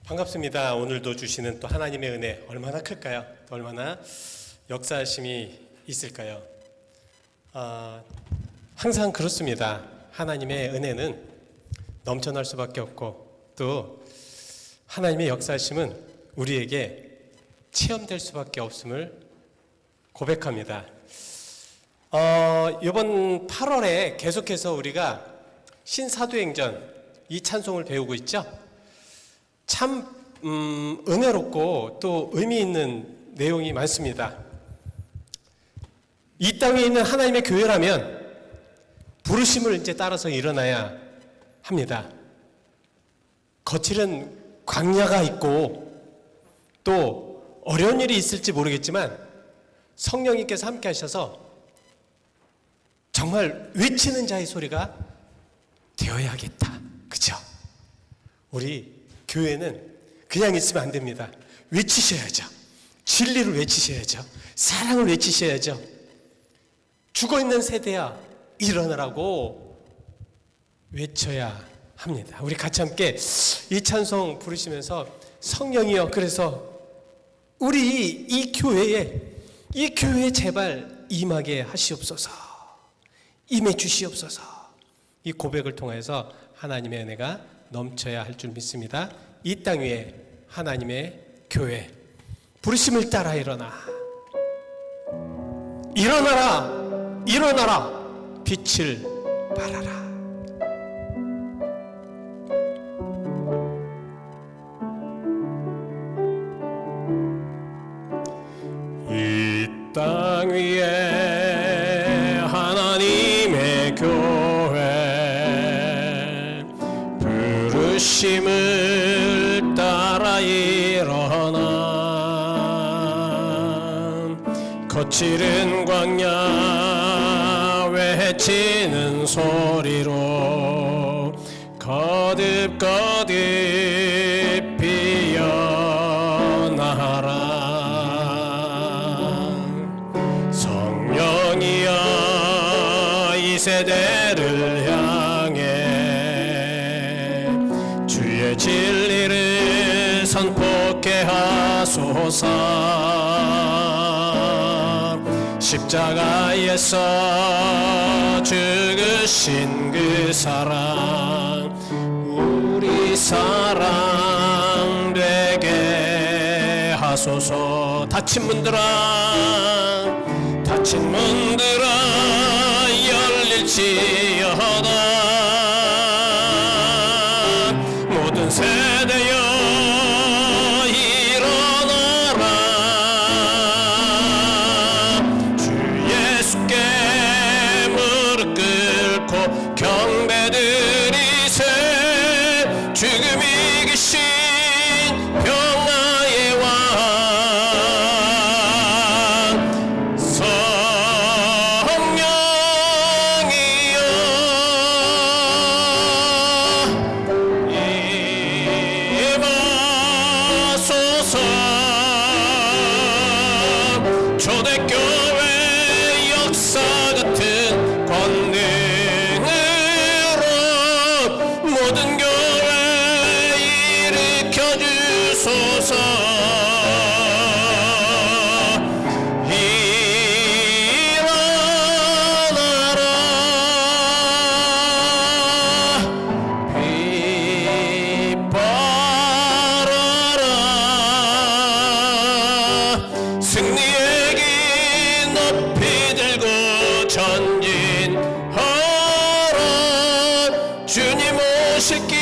반갑습니다. 오늘도 주시는 또 하나님의 은혜 얼마나 클까요? 또 얼마나 역사하심이 있을까요? 항상 그렇습니다. 하나님의 은혜는 넘쳐날 수밖에 없고 또 하나님의 역사하심은 우리에게 체험될 수밖에 없음을 고백합니다. 이번 8월에 계속해서 우리가 신사도행전 이 찬송을 배우고 있죠. 참 은혜롭고 또 의미 있는 내용이 많습니다. 이 땅에 있는 하나님의 교회라면 부르심을 이제 따라서 일어나야 합니다. 거칠은 광야가 있고 또 어려운 일이 있을지 모르겠지만 성령님께서 함께 하셔서 정말 외치는 자의 소리가 되어야겠다. 그죠? 우리 교회는 그냥 있으면 안 됩니다. 외치셔야죠. 진리를 외치셔야죠. 사랑을 외치셔야죠. 죽어있는 세대야 일어나라고 외쳐야 합니다. 우리 같이 함께 이 찬송 부르시면서 성령이여, 그래서 우리 이 교회에 제발 임하게 하시옵소서, 임해 주시옵소서. 이 고백을 통해서 하나님의 은혜가 넘쳐야 할 줄 믿습니다. 이 땅 위에 하나님의 교회, 부르심을 따라 일어나라, 일어나라, 빛을 발하라. 이 땅 위에 하나님의 교회, 부르심을 따라 일어나, 거칠은 광야 외치는 소리로 거듭거듭 피어나라. 성령이여, 이 세대를 향해 주의 진리를 선포케 하소서. 십자가에서 죽으신 그 사랑 우리 사랑 되게 하소서. 닫힌 문들아 열릴지어다. 모든 세대여 일어나라. 주 예수께 무릎 꿇고 경배드리세. 죽음이 이기신 평화의 왕, 성령이여 임하소서. 초대교회 역사 같은 권능으로 모든 교회 일으켜 주소서. 일어나라, 빛발하라. 승리의 길 높이 들고 전진하라. 주님 오실 길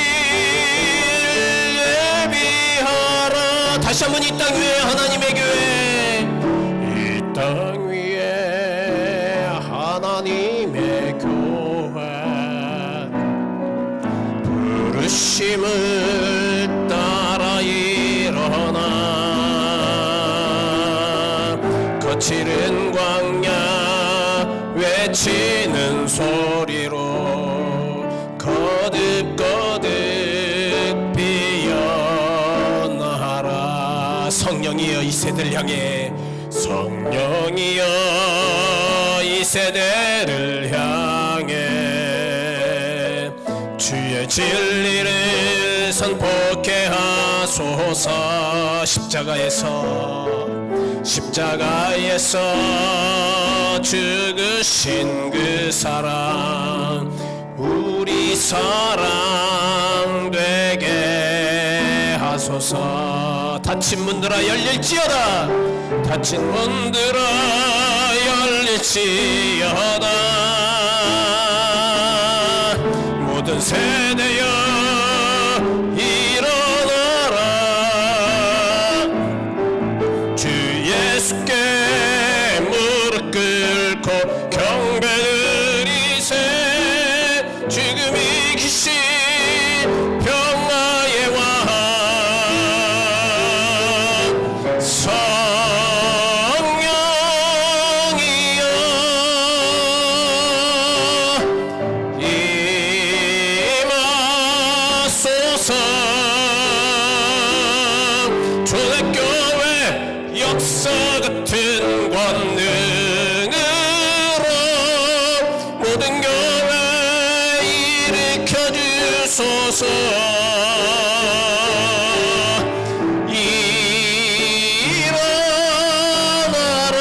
예비하라. 다시 한번 이 땅 위에 하나님의 교회, 이 땅 위에 하나님의 교회, 부르심을 따라 일어나, 거칠은 광야 외치는 소리로 거듭거듭 피어나라. 성령이여, 이 세대를 향해, 성령이여 이 세대를 향해 주의 진리를 선포케 하소서. 십자가에서 죽으신 그 사랑 우리 사랑 되게 하소서. 닫힌 문들아 열릴지어다. 닫힌 문들아 열릴지어다. 모든 세대여 일어나라. 주 예수께 무릎 꿇고 경배 드리세. 지금 이기신 평화의 왕 성령이여 임하소서. 초대교회 역사 같은 권능으로 모든 교회 일으켜 주소서. 일어나라.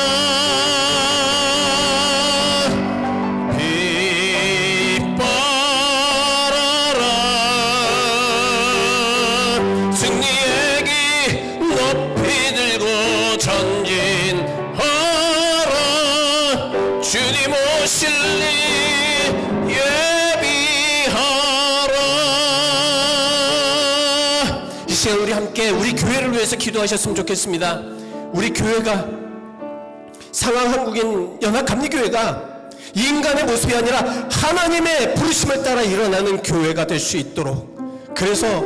빛발하라. 승리의 기 높이 들고 전진하라. 주님 오실 일 예비하라. 이 시간 우리 함께 우리 교회를 위해서 기도하셨으면 좋겠습니다. 우리 교회가 상황한국인 연합감리교회가 인간의 모습이 아니라 하나님의 부르심을 따라 일어나는 교회가 될 수 있도록, 그래서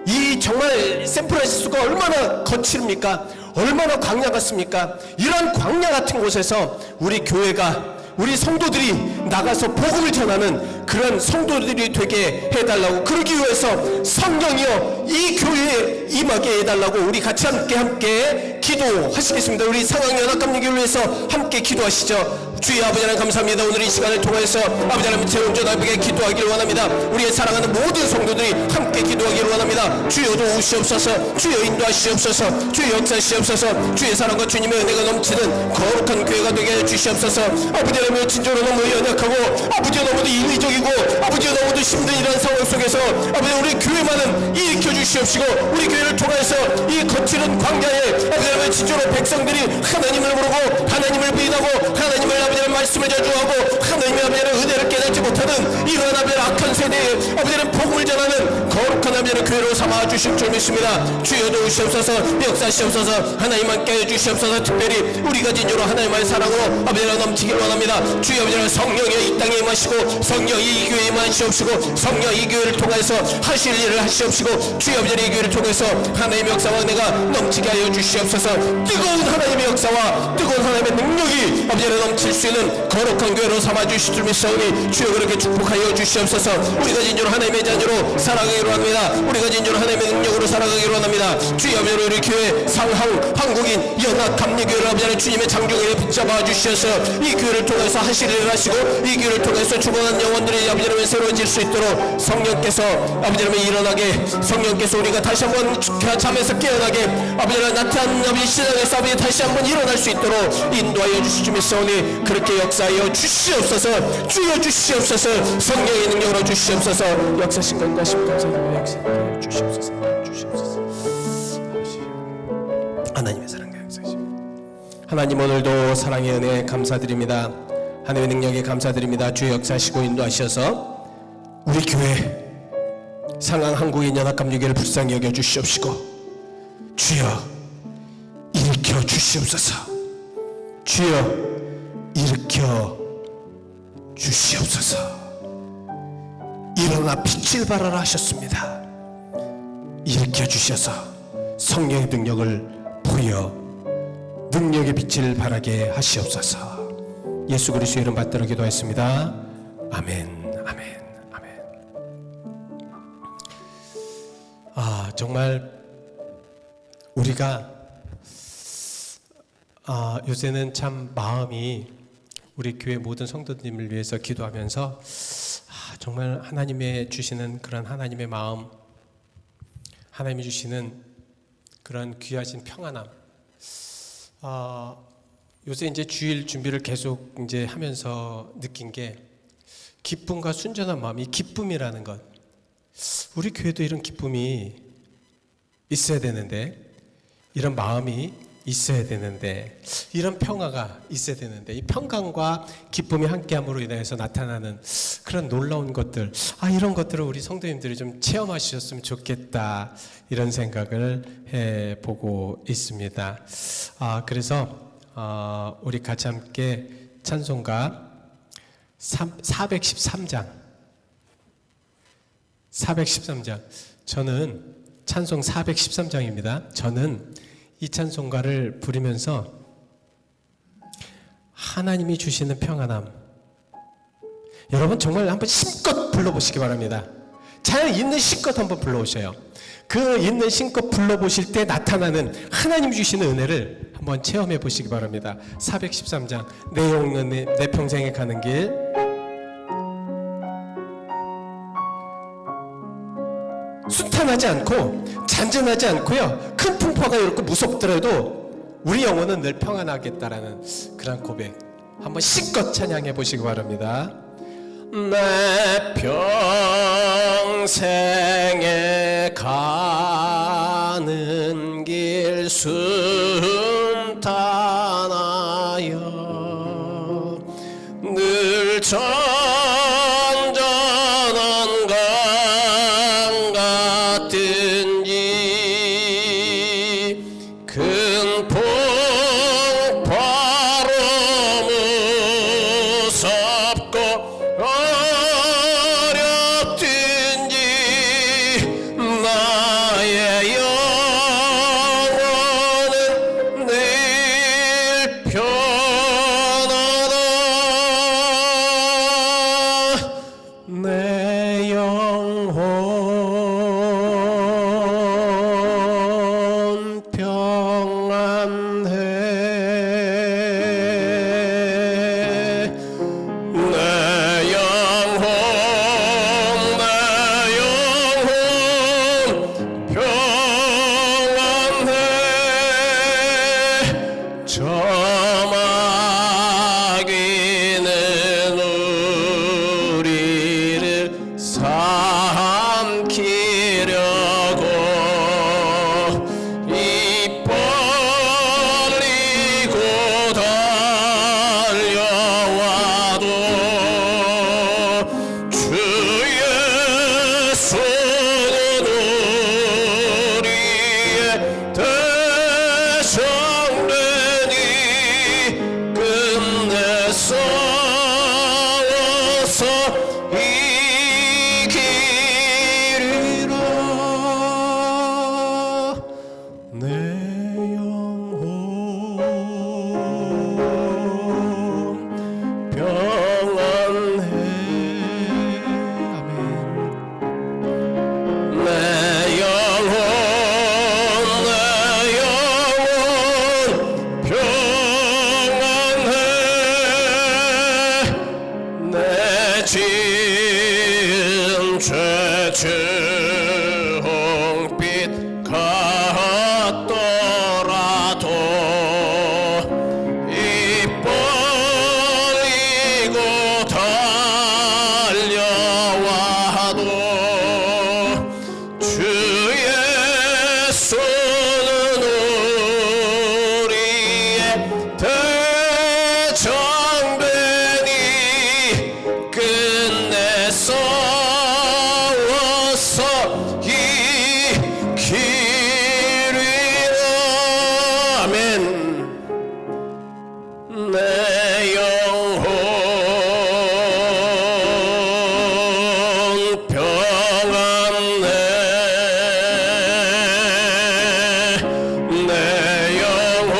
이 정말 샌프란시스코가 얼마나 거칠습니까? 얼마나 광야 같습니까? 이런 광야 같은 곳에서 우리 교회가, 우리 성도들이 나가서 복음을 전하는 그런 성도들이 되게 해달라고, 그러기 위해서 성령이여 이 교회에 임하게 해달라고 우리 같이 함께 기도하시겠습니다. 우리 상황연합감리교회를 위해서 함께 기도하시죠. 주의 아버지 하나님 감사합니다. 오늘 이 시간을 통해서 아버지 하나님 재운전하게 기도하기를 원합니다. 우리의 사랑하는 모든 성도들이 함께 기도하기를 원합니다. 주여 도우시옵소서. 주여 인도하시옵소서. 주여 역사하시옵소서. 주의 사랑과 주님의 은혜가 넘치는 거룩한 교회가 되게 해주시옵소서. 아버지 하나님 진짜로 너무 연약하고 아버지 너무도 인위적이고 아버지 너무도 힘든 이런 상황 속에서 아버지 우리 교회만은 일으켜 주시옵시고, 우리 교회를 통해서 이 거칠은 광야에 아버지 하나님 진짜로 백성들이 하나님을 모르고 하나님을 부인하고 하나님을 아버지의 말씀을 저주하고 하나님의 아버지의 은혜를 깨닫지 못하는 이런 아버지의 악한 세대에 아버지의 복음을 전하는 거룩한 아버지의 교회로 삼아 주실 줄 믿습니다. 주여 도우시옵소서. 역사하시옵소서. 하나님만 깨워주시옵소서. 특별히 우리가 진주로 하나님의 사랑으로 아버지를 넘치기를 원합니다. 주여 아버지의 성령이 이 땅에 임하시고 성령이 이 교회에 임하시옵시고 성령 이 교회를 통해서 하실 일을 하시옵시고 주여 아버지의 이 교회를 통해서 하나님의 역사와 은혜가 넘치게 하여 주시옵소서. 뜨거운 하나님의 역사와 뜨거운 하나님의 능력이 아버지를 넘칠 수 있는 거룩한 교회로 삼아주실 줄 믿사오니 주여 그렇게 축복하여 주시옵소서. 우리가 진주로 하나님의 자녀로 살아가기로 합니다. 우리가 진주로 하나님의 능력으로 살아가기로 합니다. 주여 아버지 우리 교회 상황 한국인 연합감리교회를 아버지 주님의 장중에 붙잡아 주셔서 이 교회를 통해서 하실 일을 하시고 이 교회를 통해서 죽어난 영혼들이 아버지를 새로워질 수 있도록 성령께서 아버지를 일어나게, 성령께서 우리가 다시 한번 잠에서 깨어나게 아버지를 나타난 아버지 시장에서 아버지 다시 한번 일어날 수 있도록 인도하여 주실 줄 믿사오니 그렇게 역사하여 주시옵소서. 주여 주시옵소서. 성령의 능력으로 주시옵소서. 역사신 것과 심감사드리며 역사하여 주시옵소서. 하나님의 사랑과 역사신 하나님, 오늘도 사랑의 은혜 감사드립니다. 하나님의 능력에 감사드립니다. 주의 역사하시고 인도하셔서 우리 교회 상황 한국인 연합감리교회를 불쌍히 여겨 주시옵시고 주여 일으켜 주시옵소서. 주여 일으켜 주시옵소서. 일어나 빛을 발하라 하셨습니다. 일으켜 주셔서 성령의 능력을 보여 능력의 빛을 발하게 하시옵소서. 예수 그리스도의 이름 받들어 기도했습니다. 아멘, 아멘, 아멘. 정말 우리가 요새는 참 마음이 우리 교회 모든 성도님을 위해서 기도하면서 정말 하나님의 주시는 그런 하나님의 마음, 하나님이 주시는 그런 귀하신 평안함. 요새 이제 주일 준비를 계속 이제 하면서 느낀 게 기쁨과 순전한 마음, 이 기쁨이라는 것. 우리 교회도 이런 기쁨이 있어야 되는데, 이런 마음이 있어야 되는데, 이런 평화가 있어야 되는데, 이 평강과 기쁨이 함께함으로 인해서 나타나는 그런 놀라운 것들, 이런 것들을 우리 성도님들이 좀 체험하셨으면 좋겠다, 이런 생각을 해보고 있습니다. 그래서 우리 같이 함께 찬송가 413장, 저는 찬송 413장입니다. 저는 이 찬송가를 부르면서 하나님이 주시는 평안함, 여러분 정말 한번 힘껏 불러보시기 바랍니다. 잘 있는 힘껏 한번 불러오셔요. 그 있는 힘껏 불러보실 때 나타나는 하나님이 주시는 은혜를 한번 체험해 보시기 바랍니다. 413장, 내 영혼 내 평생에 가는 길. 순탄하지 않고 잔잔하지 않고요, 큰 풍파가 이렇게 무섭더라도 우리 영혼은 늘 평안하겠다라는 그런 고백 한번 실컷 찬양해 보시기 바랍니다. 내 평생에 가는 길 순탄하여 늘 전전한 강 같은지 큰 풍파로 무섭고 어렵든지 나의 영혼은 늘 편하다. 내 영혼 평안해. 내 영혼 평안해. 저마귀는 우리를 삼키려고 입 벌리고 달려와도 주의 손은 우리의 대성되니 끝내 싸워서 이기리라. 내 영혼 평안해. 아멘. 내 영혼 평안해. 내 지은 죄 주홍빛 같더라도 입 벌리고 달려와도 주의 손은 우리의 대장되니 끝내 싸워서 이기리라. 아멘. 내 영혼 평안해. 내 영혼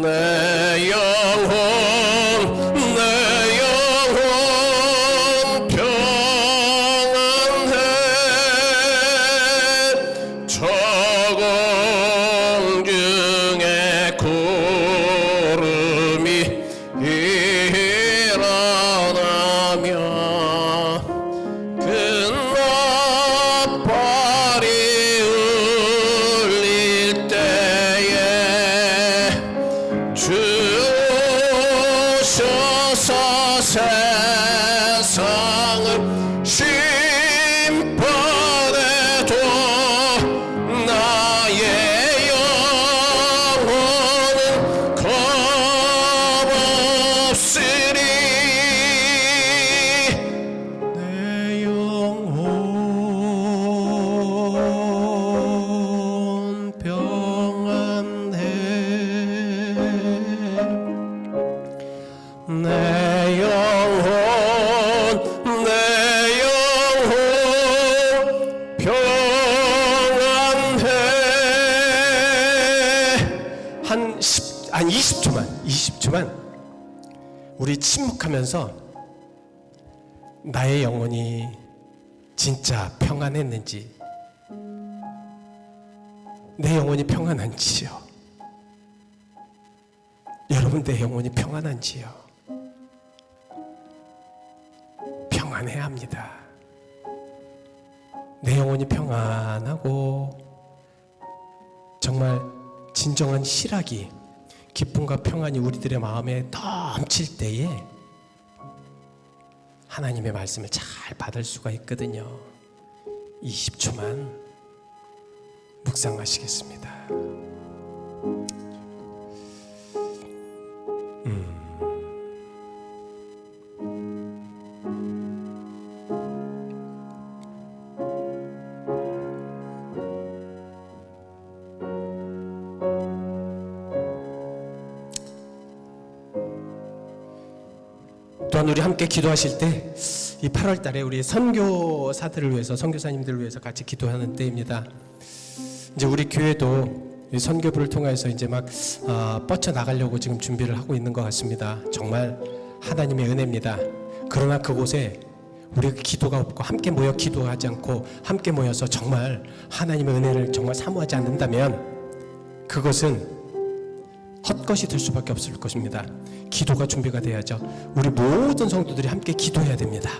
내 영혼 평안해. 저공중에 구름이 일어나며 그 나팔이 울릴 때에 주셔서 세상을 심판해도 나의 영혼은 겁없으리. 내 영혼 평안해. 내 영혼 평안해. 한 20초만 우리 침묵하면서 나의 영혼이 진짜 평안했는지, 내 영혼이 평안한지요. 여러분, 내 영혼이 평안한지요. 평안해야 합니다. 내 영혼이 평안하고 정말 진정한 희락이, 기쁨과 평안이 우리들의 마음에 넘칠 때에 하나님의 말씀을 잘 받을 수가 있거든요. 20초만 묵상하시겠습니다. 또한 우리 함께 기도하실 때, 이 8월 달에 우리 선교사들을 위해서, 선교사님들을 위해서 같이 기도하는 때입니다. 이제 우리 교회도 이 선교부를 통해서 이제 막 뻗쳐 나가려고 지금 준비를 하고 있는 것 같습니다. 정말 하나님의 은혜입니다. 그러나 그곳에 우리가 기도가 없고 함께 모여 기도하지 않고 함께 모여서 정말 하나님의 은혜를 정말 사모하지 않는다면 그것은 헛것이 될 수밖에 없을 것입니다. 기도가 준비가 돼야죠. 우리 모든 성도들이 함께 기도해야 됩니다.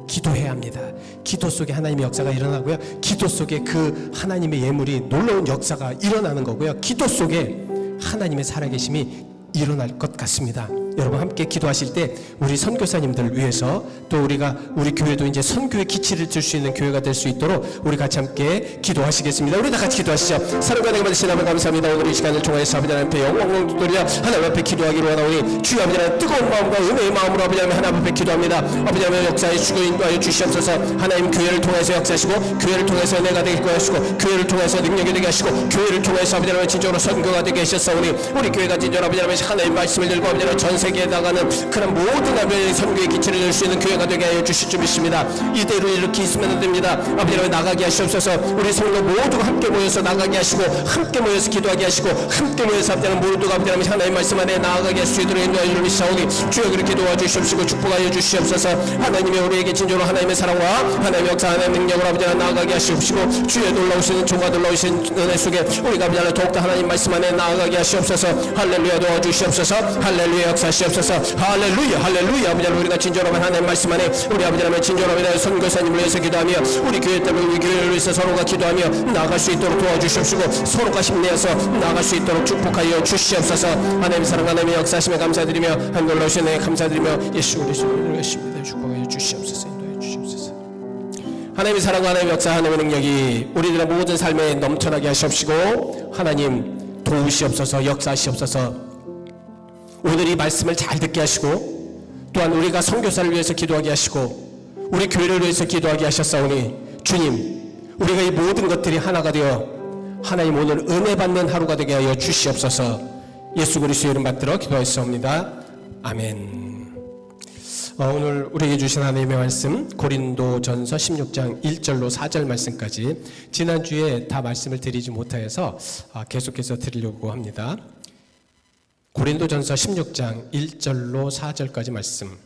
기도해야 합니다. 기도 속에 하나님의 역사가 일어나고요. 기도 속에 그 하나님의 예물이 놀라운 역사가 일어나는 거고요. 기도 속에 하나님의 살아계심이 일어날 것 같습니다. 여러분 함께 기도하실 때 우리 선교사님들을 위해서, 또 우리 교회도 이제 선교의 기치를 들 수 있는 교회가 될 수 있도록 우리 같이 함께 기도하시겠습니다. 우리 다 같이 기도하시죠. 사랑과 내가 받으신 하나님 감사합니다. 오늘 이 시간을 통해서 아버지 하나님 앞에 영광 돌리라 하나님 앞에 기도하기로 원하오니 주여 아버지 하나님 뜨거운 마음과 은혜의 마음으로 아버지 하나님 하나님 앞에 기도합니다. 아버지 하나님 역사에 주고 인도하여 주시옵소서. 하나님 교회를 통해서 역사하시고, 교회를 통해서 내가 되게 하시고, 교회를 통해서 능력이 되게 하시고, 교회를 통해서 아버지 하나님 진정으로 선교가 되게 하셨사오니 우리 교회가 진정으로 아버지 하나님 하나님 말씀을 들고 아버지 하나님 전 세계에 나가는 그런 모든 아버지 선교의 기치를 낼 수 있는 교회가 되게 하여 주실 줄 믿습니다. 이대로 이렇게 있으면 안 됩니다. 아버지 하나님 나가게 하시옵소서. 우리 성도 모두가 함께 모여서 나가게 하시고, 함께 모여서 기도하게 하시고, 함께 모여서 아버지 하나님 모두가 아버지 하나님 하나님 말씀 안에 나아가게 할 수 있도록 인도하여 주실 믿사오니 주여 그렇게 도와주시옵시고 축복하여 주시옵소서. 하나님의 우리에게 진정으로 하나님의 사랑과 하나님의 역사, 하나님의 능력으로 아버지 하나님 나아가게 하시옵시고, 주의 놀라우신 종과 놀라우신 은혜 속에 우리가 아버지 하나님 더욱더 하나님 말씀 안에 나아가게 하시옵소서. 할렐루야 도와주시옵소서. 할렐루야 역사하시옵소서. 할렐루야 할렐루야. 아버지 하나님 우리가 진정으로 하나님 말씀 안에 우리 아버지 하나님의 진정으로 선교사님을 위해서 기도하며, 우리 교회 때문에 우리 교회를 위해서 서로가 기도하며 나아갈 수 있도록 도와주시옵시고, 서로가 힘내어서 나아갈 수 있도록 축복하여 주시옵소서. 하나님 사랑, 하나님의 역사하심에 감사드리며, 한 놀라우신 은혜에 감사드리며, 예수 그리스도를 예수입니다. 축복하여 주시옵소서. 인도해 주시옵소서. 하나님의 사랑과 하나님의 역사, 하나님의 능력이 우리들의 모든 삶에 넘쳐나게 하시옵시고, 하나님 도우시옵소서. 역사하시옵소서. 오늘 이 말씀을 잘 듣게 하시고, 또한 우리가 선교사를 위해서 기도하게 하시고, 우리 교회를 위해서 기도하게 하셨사오니 주님, 우리가 이 모든 것들이 하나가 되어 하나님 오늘 은혜 받는 하루가 되게 하여 주시옵소서. 예수 그리스도의 이름 받들어 기도하였사옵니다. 아멘. 오늘 우리에게 주신 하나님의 말씀 고린도전서 16장 1절로 4절 말씀까지 지난주에 다 말씀을 드리지 못하여서 계속해서 드리려고 합니다. 고린도전서 16장 1절로 4절까지 말씀.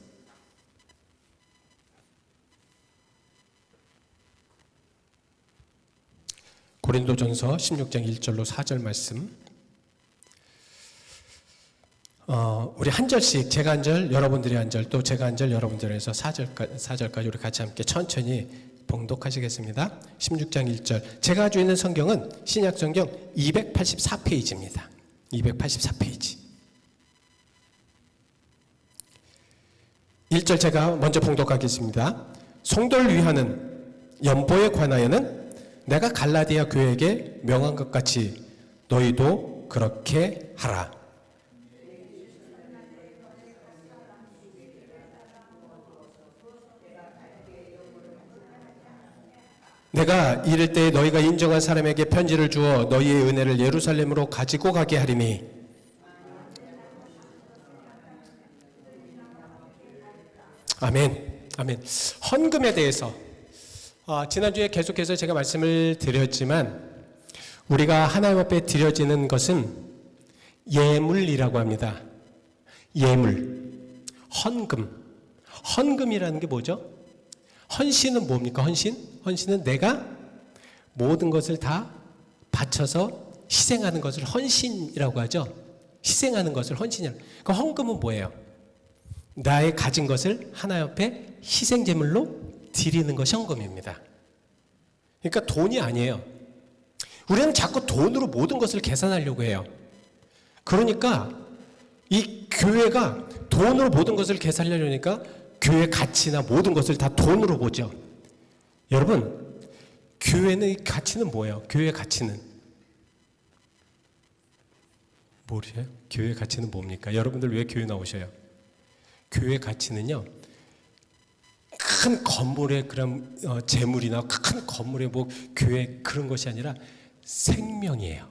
고린도전서 16장 1절로 4절 말씀. 우리 한 절씩, 제가 한 절, 여러분들이 한 절, 또 제가 한 절, 여러분들이 해서 4절까지 우리 같이 함께 천천히 봉독하시겠습니다. 16장 1절. 제가 가지고 있는 성경은 신약 성경 284페이지입니다. 284페이지. 1절 제가 먼저 봉독하겠습니다. 성도를 위하는 연보에 관하여는 내가 갈라디아 교회에게 명한 것 같이 너희도 그렇게 하라. 내가 이를 때 너희가 인정한 사람에게 편지를 주어 너희의 은혜를 예루살렘으로 가지고 가게 하리니 아멘. 아멘. 헌금에 대해서 지난주에 계속해서 제가 말씀을 드렸지만 우리가 하나님 앞에 드려지는 것은 예물이라고 합니다. 예물, 헌금. 헌금이라는 게 뭐죠? 헌신은 뭡니까? 헌신은 내가 모든 것을 다 바쳐서 희생하는 것을 헌신이라고 하죠. 희생하는 것을 헌신이라고. 그럼 헌금은 뭐예요? 나의 가진 것을 하나님 앞에 희생제물로 드리는 것이 헌금입니다. 그러니까 돈이 아니에요. 우리는 자꾸 돈으로 모든 것을 계산하려고 해요. 그러니까 이 교회가 돈으로 모든 것을 계산하려니까 교회 가치나 모든 것을 다 돈으로 보죠. 여러분, 교회의 가치는 뭐예요? 교회의 가치는 모르세요? 교회의 가치는 뭡니까? 여러분들 왜 교회 나오셔요? 교회의 가치는요, 큰 건물의 그런 재물이나 큰 건물의 뭐 교회 그런 것이 아니라 생명이에요.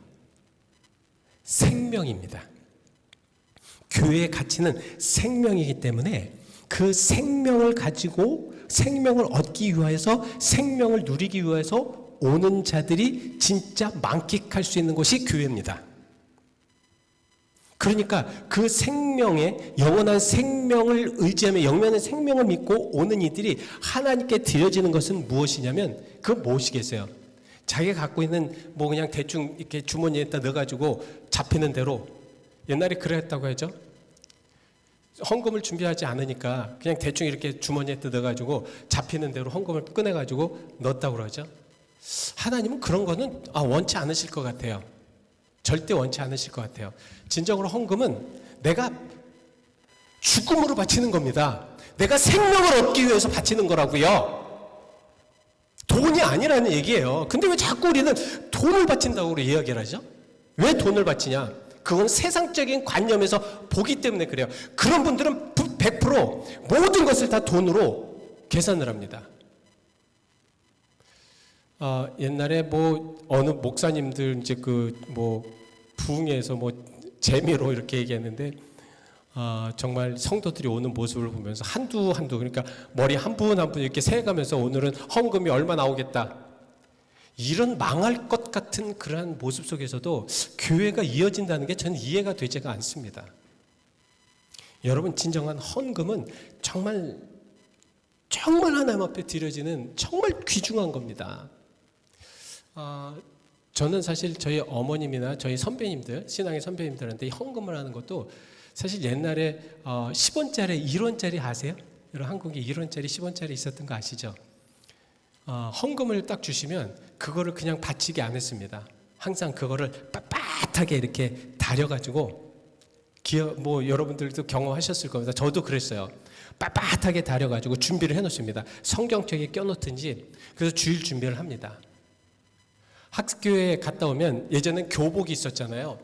생명입니다. 교회의 가치는 생명이기 때문에 그 생명을 가지고 생명을 얻기 위해서 생명을 누리기 위해서 오는 자들이 진짜 만끽할 수 있는 곳이 교회입니다. 그러니까 그 생명의 영원한 생명을 의지하며 영원한 생명을 믿고 오는 이들이 하나님께 드려지는 것은 무엇이냐면 그건 무엇이겠어요? 자기가 갖고 있는 뭐 그냥 대충 이렇게 주머니에다 넣어가지고 잡히는 대로 옛날에 그랬다고 하죠. 헌금을 준비하지 않으니까 그냥 대충 이렇게 주머니에 넣어가지고 잡히는 대로 헌금을 꺼내가지고 넣었다고 그러죠. 하나님은 그런 거는 원치 않으실 것 같아요. 절대 원치 않으실 것 같아요. 진정으로 헌금은 내가 죽음으로 바치는 겁니다. 내가 생명을 얻기 위해서 바치는 거라고요. 돈이 아니라는 얘기예요. 근데 왜 자꾸 우리는 돈을 바친다고 이야기를 하죠? 왜 돈을 바치냐? 그건 세상적인 관념에서 보기 때문에 그래요. 그런 분들은 100% 모든 것을 다 돈으로 계산을 합니다. 옛날에 뭐 어느 목사님들 이제 그 뭐 부흥회에서 뭐 재미로 이렇게 얘기했는데 정말 성도들이 오는 모습을 보면서 한두 그러니까 머리 한 분 한 분 이렇게 세가면서 오늘은 헌금이 얼마 나오겠다. 이런 망할 것 같은 그러한 모습 속에서도 교회가 이어진다는 게 저는 이해가 되지가 않습니다. 여러분, 진정한 헌금은 정말 하나님 앞에 드려지는 정말 귀중한 겁니다. 저는 사실 저희 어머님이나 저희 선배님들, 신앙의 선배님들한테 헌금을 하는 것도 사실 옛날에 10원짜리, 1원짜리 아세요? 여러분, 한국에 1원짜리, 10원짜리 있었던 거 아시죠? 헌금을 딱 주시면 그거를 그냥 바치게 안 했습니다. 항상 그거를 빳빳하게 이렇게 다려가지고 뭐 여러분들도 경험하셨을 겁니다. 저도 그랬어요. 빳빳하게 다려가지고 준비를 해놓습니다. 성경책에 껴놓든지 그래서 주일 준비를 합니다. 학교에 갔다 오면 예전엔 교복이 있었잖아요.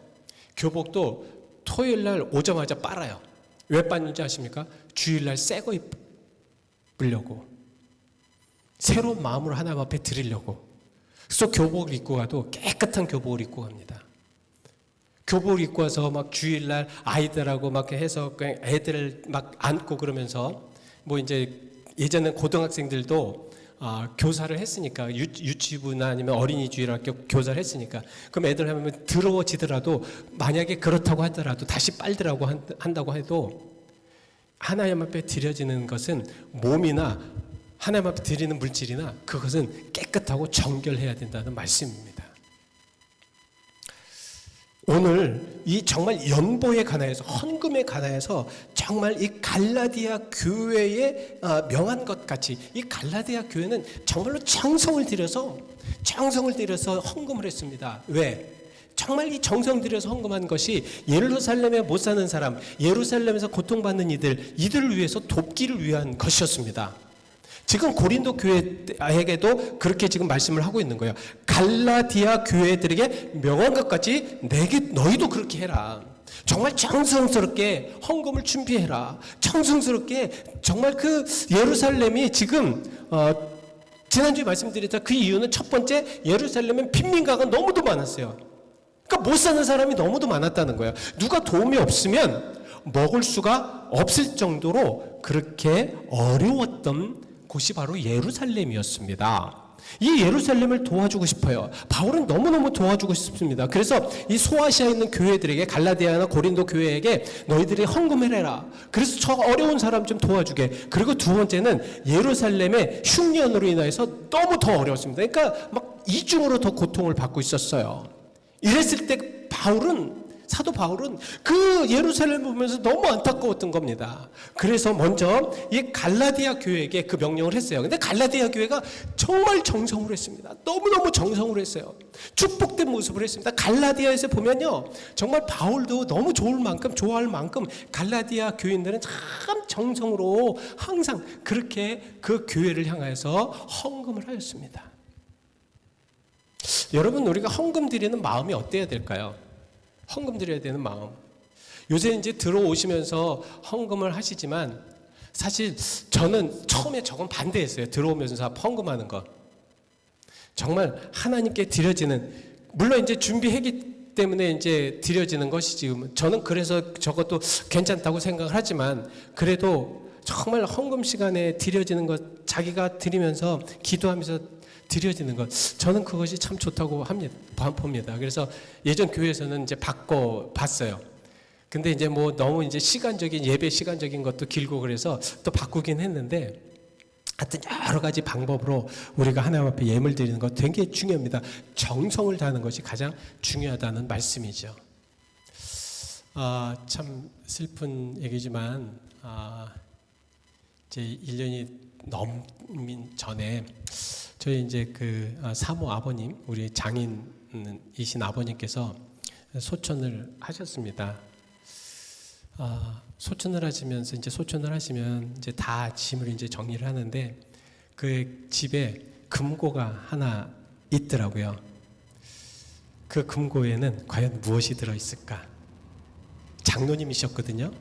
교복도 토요일 날 오자마자 빨아요. 왜 빨는지 아십니까? 주일 날 새 거 입으려고. 새로운 마음으로 하나님 앞에 드리려고. 그래서 교복을 입고 가도 깨끗한 교복을 입고 갑니다. 교복을 입고 와서 막 주일날 아이들하고 막 해서 애들을 막 안고 그러면서 뭐 이제 예전엔 고등학생들도 교사를 했으니까 유치부나 아니면 어린이주일학교 교사를 했으니까 그럼 애들 하면 더러워지더라도 만약에 그렇다고 하더라도 다시 빨더라고 한다고 해도 하나님 앞에 드려지는 것은 몸이나 하나님 앞에 드리는 물질이나 그것은 깨끗하고 정결해야 된다는 말씀입니다. 오늘 이 정말 연보에 관하여서 헌금에 관하여서 정말 이 갈라디아 교회에 명한 것 같이 이 갈라디아 교회는 정말로 정성을 들여서 헌금을 했습니다. 왜? 정말 이 정성 들여서 헌금한 것이 예루살렘에 못 사는 사람, 예루살렘에서 고통받는 이들을 위해서 돕기를 위한 것이었습니다. 지금 고린도 교회에게도 그렇게 지금 말씀을 하고 있는 거예요. 갈라디아 교회들에게 명한 것 같이 너희도 그렇게 해라. 정말 정성스럽게 헌금을 준비해라. 정성스럽게 정말 그 예루살렘이 지금 지난주에 말씀드렸던 그 이유는 첫 번째, 예루살렘은 빈민가가 너무도 많았어요. 그러니까 못 사는 사람이 너무도 많았다는 거예요. 누가 도움이 없으면 먹을 수가 없을 정도로 그렇게 어려웠던 곳이 바로 예루살렘이었습니다. 이 예루살렘을 도와주고 싶어요. 바울은 너무너무 도와주고 싶습니다. 그래서 이 소아시아에 있는 교회들에게, 갈라디아나 고린도 교회에게 너희들이 헌금을 해라. 그래서 저 어려운 사람 좀 도와주게. 그리고 두 번째는 예루살렘의 흉년으로 인해서 너무 더 어려웠습니다. 그러니까 막 이중으로 더 고통을 받고 있었어요. 이랬을 때 사도 바울은 그 예루살렘을 보면서 너무 안타까웠던 겁니다. 그래서 먼저 이 갈라디아 교회에게 그 명령을 했어요. 근데 갈라디아 교회가 정말 정성으로 했습니다. 너무너무 정성으로 했어요. 축복된 모습을 했습니다. 갈라디아에서 보면요, 정말 바울도 너무 좋아할 만큼 갈라디아 교인들은 참 정성으로 항상 그렇게 그 교회를 향해서 헌금을 하였습니다. 여러분, 우리가 헌금 드리는 마음이 어때야 될까요? 헌금 드려야 되는 마음. 요새 이제 들어오시면서 헌금을 하시지만 사실 저는 처음에 저건 반대했어요. 들어오면서 헌금하는 거. 정말 하나님께 드려지는, 물론 이제 준비했기 때문에 이제 드려지는 것이 지금 저는 그래서 저것도 괜찮다고 생각을 하지만 그래도 정말 헌금 시간에 드려지는 것, 자기가 드리면서 기도하면서 드려지는 것, 저는 그것이 참 좋다고 봅니다. 그래서 예전 교회에서는 이제 봤어요. 근데 이제 뭐 너무 이제 예배 시간적인 것도 길고 그래서 또 바꾸긴 했는데, 하여튼 여러 가지 방법으로 우리가 하나님 앞에 예물 드리는 것 되게 중요합니다. 정성을 다하는 것이 가장 중요하다는 말씀이죠. 참 슬픈 얘기지만, 이제 1년이 넘긴 전에 저희 이제 그 사모 아버님, 우리 장인이신 아버님께서 소천을 하셨습니다. 소천을 하시면 이제 다 짐을 이제 정리를 하는데 그 집에 금고가 하나 있더라고요. 그 금고에는 과연 무엇이 들어 있을까? 장로님이셨거든요.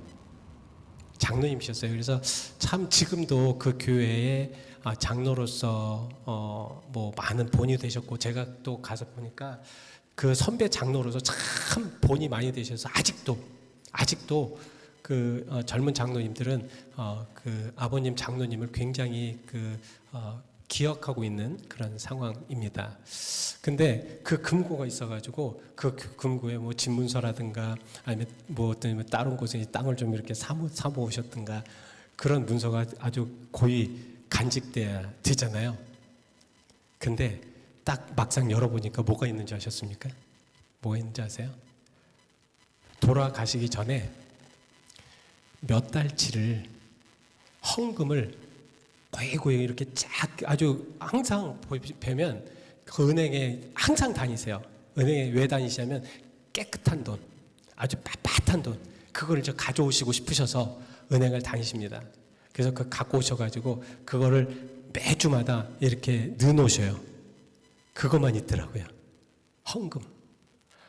장로님이셨어요. 그래서 참 지금도 그 교회에 장로로서 뭐 많은 본이 되셨고, 제가 또 가서 보니까 그 선배 장로로서 참 본이 많이 되셔서 아직도 그 젊은 장로님들은 그 아버님 장로님을 굉장히 기억하고 있는 그런 상황입니다. 근데 그 금고가 있어가지고 그 금고에 뭐 집문서라든가 아니면 뭐 어떤 다른 곳에 땅을 좀 이렇게 사모 오셨든가 그런 문서가 아주 고이 간직돼야 되잖아요. 근데 딱 막상 열어보니까 뭐가 있는지 아셨습니까? 뭐가 있는지 아세요? 돌아가시기 전에 몇 달치를 헌금을 고이 이렇게 쫙 아주 항상 뵈면 그 은행에 항상 다니세요. 은행에 왜 다니시냐면 깨끗한 돈, 아주 빳빳한 돈, 그거를 가져오시고 싶으셔서 은행을 다니십니다. 그래서 그 갖고 오셔가지고 그거를 매주마다 이렇게 넣어놓으셔요. 그것만 있더라고요. 헌금.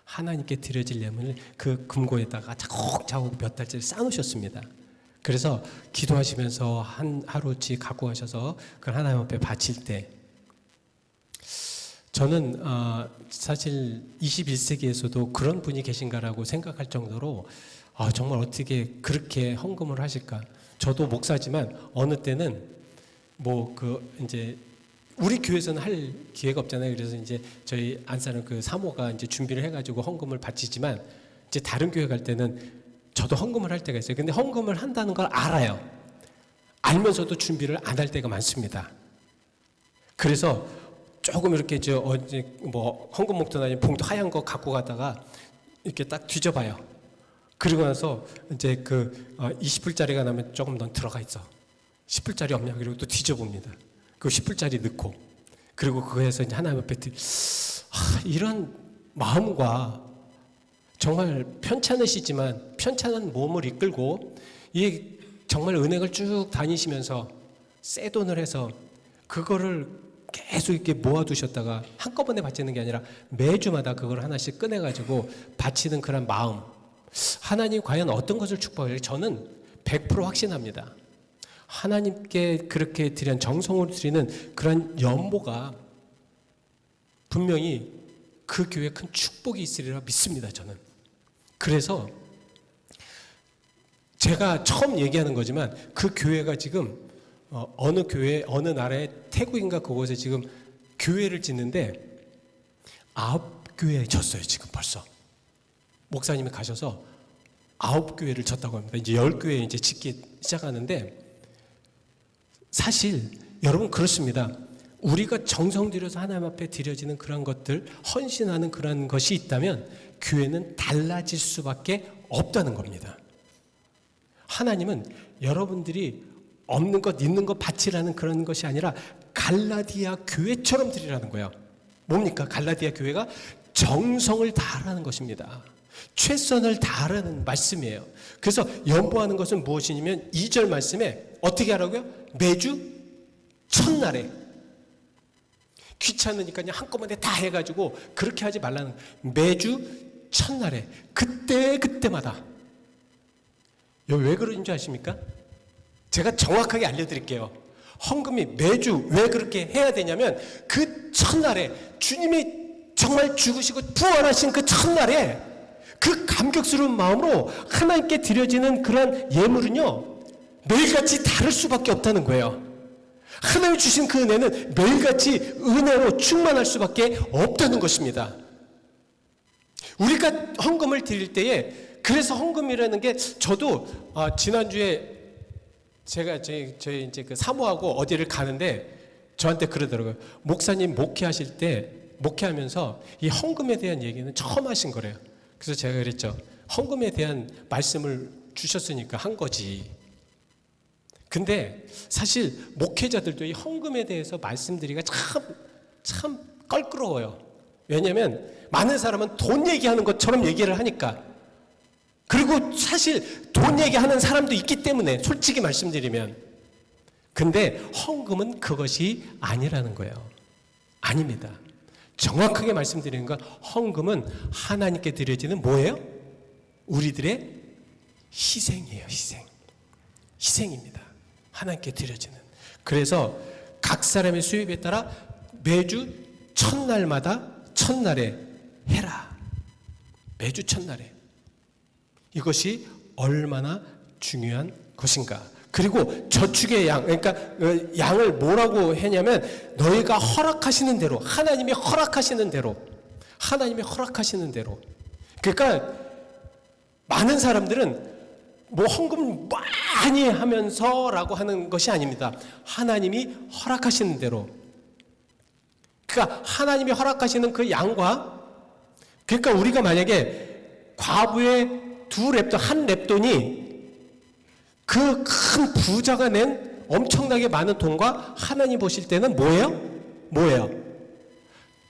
하나님께 드려질 예물을 그 금고에다가 차곡차곡 몇 달째 쌓아놓으셨습니다. 그래서 기도하시면서 하루치 갖고 가셔서 그걸 하나님 앞에 바칠 때, 저는 사실 21세기에서도 그런 분이 계신가라고 생각할 정도로 정말 어떻게 그렇게 헌금을 하실까. 저도 목사지만 어느 때는 이제 우리 교회에서는 할 기회가 없잖아요. 그래서 이제 저희 안사는 그 사모가 이제 준비를 해가지고 헌금을 바치지만 이제 다른 교회 갈 때는 저도 헌금을 할 때가 있어요. 근데 헌금을 한다는 걸 알아요. 알면서도 준비를 안 할 때가 많습니다. 그래서 조금 이렇게 뭐 헌금 목돈 아니면 봉투 하얀 거 갖고 가다가 이렇게 딱 뒤져봐요. 그리고 나서 이제 그 20불짜리가 나면 조금 넌 들어가 있어. 10불짜리 없냐? 그리고 또 뒤져봅니다. 그 10불짜리 넣고 그리고 그거에서 이제 하나님 앞에 이런 마음과 정말 편찮으시지만 편찮은 몸을 이끌고 이 정말 은행을 쭉 다니시면서 새 돈을 해서 그거를 계속 이렇게 모아두셨다가 한꺼번에 바치는 게 아니라 매주마다 그걸 하나씩 꺼내가지고 바치는 그런 마음, 하나님 과연 어떤 것을 축복할지 저는 100% 확신합니다. 하나님께 그렇게 드린 정성으로 드리는 그런 연보가 분명히 그 교회에 큰 축복이 있으리라 믿습니다. 저는. 그래서 제가 처음 얘기하는 거지만 그 교회가 지금 어느 교회 어느 나라의 태국인가 그곳에 지금 교회를 짓는데 9교회에 졌어요. 지금 벌써 목사님이 가셔서 9교회를 졌다고 합니다. 이제 10교회 이제 짓기 시작하는데 사실 여러분 그렇습니다. 우리가 정성 들여서 하나님 앞에 드려지는 그런 것들, 헌신하는 그런 것이 있다면 교회는 달라질 수밖에 없다는 겁니다. 하나님은 여러분들이 없는 것, 있는 것 바치라는 그런 것이 아니라 갈라디아 교회처럼 드리라는 거예요. 뭡니까? 갈라디아 교회가 정성을 다하라는 것입니다. 최선을 다하라는 말씀이에요. 그래서 연보하는 것은 무엇이냐면 2절 말씀에 어떻게 하라고요? 매주 첫날에 귀찮으니까 그냥 한꺼번에 다 해가지고 그렇게 하지 말라는 매주 첫날에 그때마다 왜 그런지 아십니까? 제가 정확하게 알려드릴게요. 헌금이 매주 왜 그렇게 해야 되냐면 그 첫날에 주님이 정말 죽으시고 부활하신 그 첫날에 그 감격스러운 마음으로 하나님께 드려지는 그런 예물은요 매일같이 다를 수밖에 없다는 거예요. 하나님이 주신 그 은혜는 매일같이 은혜로 충만할 수밖에 없다는 것입니다. 우리가 헌금을 드릴 때에 그래서 헌금이라는 게 저도 지난주에 제가 저희 이제 그 사모하고 어디를 가는데 저한테 그러더라고요. 목사님 목회하실 때 목회하면서 이 헌금에 대한 얘기는 처음 하신 거래요. 그래서 제가 그랬죠. 헌금에 대한 말씀을 주셨으니까 한 거지. 근데 사실 목회자들도 이 헌금에 대해서 말씀드리기가 참 껄끄러워요. 왜냐하면 많은 사람은 돈 얘기하는 것처럼 얘기를 하니까. 그리고 사실 돈 얘기하는 사람도 있기 때문에 솔직히 말씀드리면. 근데 헌금은 그것이 아니라는 거예요. 아닙니다. 정확하게 말씀드리는 건 헌금은 하나님께 드려지는 뭐예요? 우리들의 희생이에요. 희생입니다. 하나님께 드려지는. 그래서 각 사람의 수입에 따라 매주 첫날에 해라. 매주 첫날에. 이것이 얼마나 중요한 것인가. 그리고 저축의 양, 그러니까 양을 뭐라고 했냐면 너희가 허락하시는 대로, 하나님이 허락하시는 대로. 그러니까 많은 사람들은 뭐 헌금 많이 하면서라고 하는 것이 아닙니다. 하나님이 허락하시는 대로. 그러니까 하나님이 허락하시는 그 양과, 그러니까 우리가 만약에 과부의 한 랩돈이 그 큰 부자가 낸 엄청나게 많은 돈과 하나님 보실 때는 뭐예요?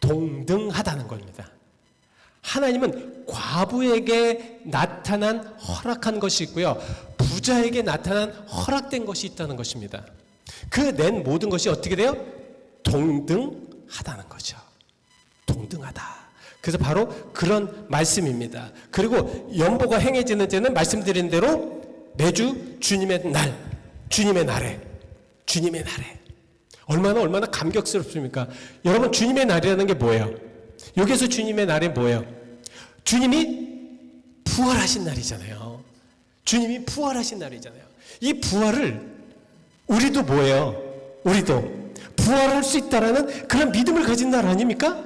동등하다는 겁니다. 하나님은 과부에게 나타난 허락한 것이 있고요. 부자에게 나타난 허락된 것이 있다는 것입니다. 그 낸 모든 것이 어떻게 돼요? 동등하다는 거죠. 동등하다. 그래서 바로 그런 말씀입니다. 그리고 연보가 행해지는 때는 말씀드린 대로 매주 주님의 날에 얼마나 감격스럽습니까? 여러분 주님의 날이라는 게 뭐예요? 여기서 주님의 날이 뭐예요? 주님이 부활하신 날이잖아요. 이 부활을 우리도 뭐예요? 우리도 부활할 수 있다라는 그런 믿음을 가진 나라 아닙니까?